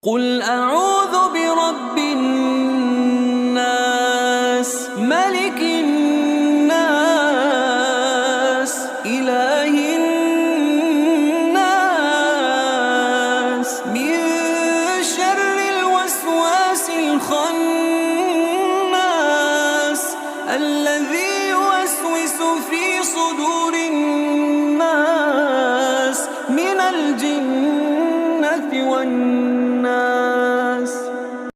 قل أعوذ برب الناس ملك الناس إله الناس من شر الوسواس الخناس